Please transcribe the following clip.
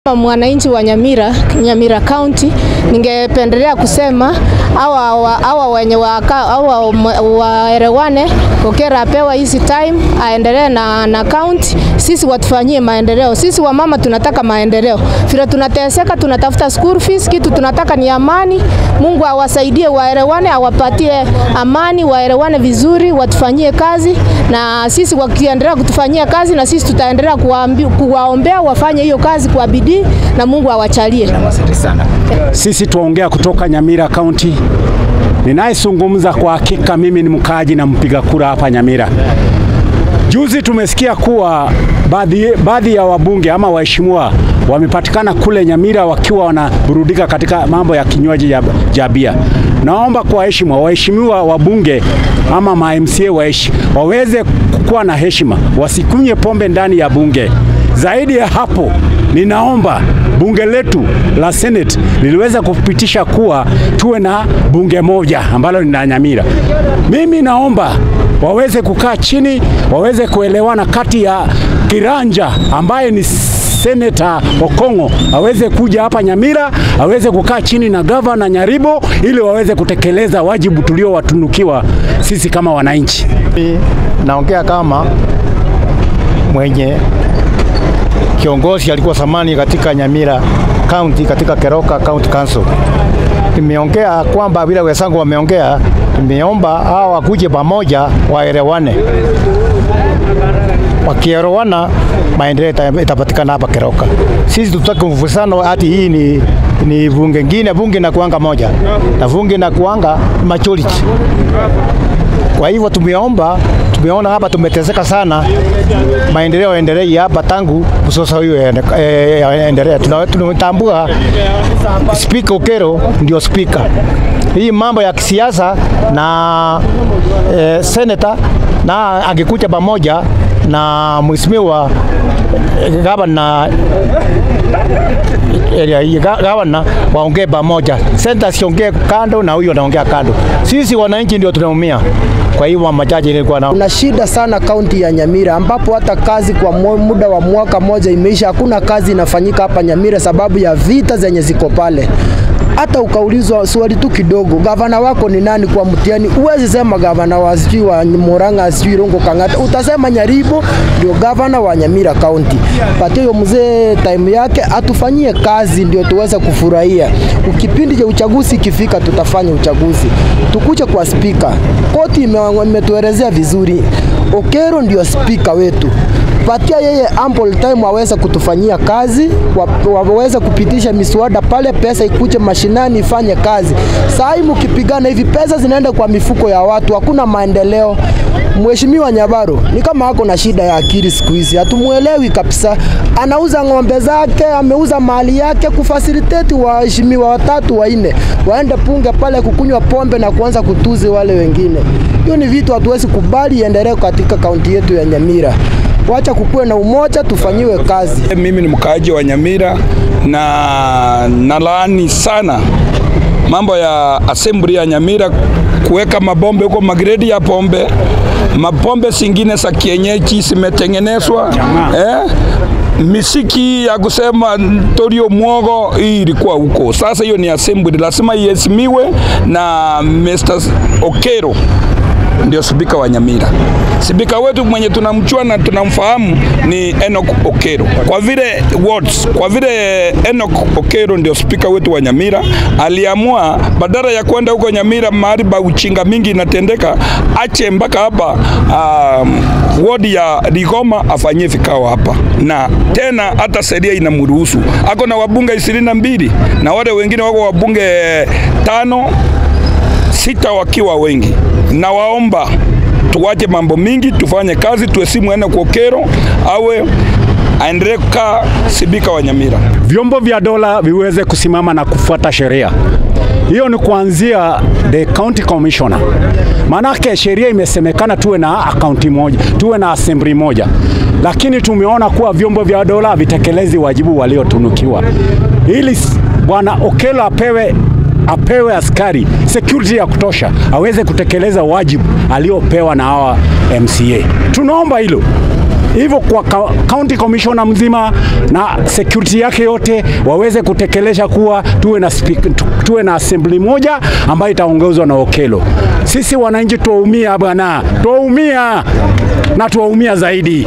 Mwananchi wa Nyamira County, ningependelea kusema hawa wenye waelewane, Okero apewa hizi time aendelee na county, sisi watufanyie maendeleo. Sisi wa mama tunataka maendeleo. Vile tunateseka, tunatafuta school fees, kitu tunataka ni amani. Mungu awasaidie waelewane, awapatie amani, waelewane vizuri, watufanyie kazi, na sisi wakiendelea kutufanyia kazi na sisi tutaendelea kuwaombea wafanye hiyo kazi kwa bidii na Mungu awachalie. Sisi tuongea kutoka Nyamira County. Ninayezungumza kwa hakika mimi ni mkaaji na mpiga kura hapa Nyamira. Juzi tumesikia kuwa baadhi ya wabunge ama waheshimiwa wamepatikana kule Nyamira wakiwa wanaburudika katika mambo ya kinywaji ya bia. Naomba kwa waheshimiwa wabunge ama ma-MCA waweze kuwa na heshima, wasikunywe pombe ndani ya bunge. Zaidi ya hapo, ninaomba bunge letu la Senate liliweza kupitisha kuwa tuwe na bunge moja ambalo ni la Nyamira. Mimi naomba waweze kukaa chini, waweze kuelewana kati ya Kiranja ambaye ni Senator Okongo, aweze kuja hapa Nyamira, aweze kukaa chini na Governor Nyaribo ili waweze kutekeleza wajibu tuliowatunukiwa sisi kama wananchi. Naongea kama mwenye kiongozi alikuwa zamani katika Nyamira County, katika Keroka County Council. Nimeongea kwamba vile wenzangu wameongea, nimeomba hao wakuje pamoja waelewane. Wakielewana maendeleo itapatikana hapa Keroka. Sisi tutaki mvusano hati hii ni bunge ngine, bunge na kuanga moja na bunge na kuanga majority. Kwa hivyo tumeona hapa tumeteseka sana, maendeleo yaendelee hapa tangu msosa huyo yaendelee. Tunatambua Speaker Okero ndio speaker. Hii mambo ya kisiasa na senator na angekuja pamoja na mheshimiwa gavana waongee pamoja. Senator siongee kando na huyo anaongea kando. Sisi wananchi ndio tunaumia. Kwa hiyo majaji ilikuwa na shida sana kaunti ya Nyamira, ambapo hata kazi kwa muda wa mwaka moja imeisha, hakuna kazi inafanyika hapa Nyamira sababu ya vita zenye ziko pale. Hata ukaulizwa swali tu kidogo, gavana wako ni nani kwa mtihani, uwezi sema gavana wa sijui wa Murang'a sijui Rongo Kang'ata, utasema Nyaribo ndio gavana wa Nyamira County. Patia huyo mzee time yake atufanyie kazi ndio tuweze kufurahia. Ukipindi cha uchaguzi kifika tutafanya uchaguzi. Tukuje kwa speaker. Koti imetuelezea vizuri. Okero ndio speaker wetu. Patia yeye ample time waweza kutufanyia kazi, waweza kupitisha miswada pale, pesa ikuje mashinani ifanye kazi. Sasa mkipigana hivi pesa zinaenda kwa mifuko ya watu, hakuna maendeleo. Mheshimiwa Nyabaro ni kama hako na shida ya akili siku hizi, hatumuelewi kabisa. Anauza ng'ombe zake, ameuza mali yake kufacilitate waheshimiwa watatu wanne waende punge pale kukunywa pombe na kuanza kutuzi wale wengine. Hiyo ni vitu hatuwezi kubali iendelee katika kaunti yetu ya Nyamira. Wacha kukue na umoja, tufanyiwe kazi. Mimi ni mkaaji wa Nyamira na nalaani sana mambo ya assembly ya Nyamira kuweka mabombe huko, magredi ya pombe, mapombe zingine za kienyeji zimetengenezwa misiki ya kusema torio mwogo hii ilikuwa huko. Sasa hiyo ni assembly, lazima iheshimiwe na Mr. Okero ndio spika wa Nyamira. Spika wetu mwenye tunamchua na tunamfahamu ni Enoch Okero. Kwa vile Enoch Okero ndio spika wetu wa Nyamira, aliamua badala ya kwenda huko Nyamira mahali ba uchinga mingi inatendeka, ache mpaka hapa wodi ya Rigoma afanyie vikao hapa. Na tena hata sheria inamruhusu. Ako na wabunge 22 na wale wengine wako wabunge 5, 6 wakiwa wengi. Na waomba tuwache mambo mingi, tufanye kazi, tuheshimu Enoch Okero awe aendelee kukaa spika wa Nyamira. Vyombo vya dola viweze kusimama na kufuata sheria. Hiyo ni kuanzia the county commissioner. Manake sheria imesemekana tuwe na akaunti moja, tuwe na assembly moja. Lakini tumeona kuwa vyombo vya dola vitekelezi wajibu waliotunukiwa. Ili bwana Okelo apewe askari security ya kutosha, aweze kutekeleza wajibu aliopewa na hawa MCA. Tunaomba hilo. hivyo kwa county commissioner mzima na security yake yote waweze kutekeleza kuwa tuwe na assembly moja ambayo itaongozwa na Okello. Sisi wananchi tuwaumia bwana, tuwaumia na tuwaumia zaidi.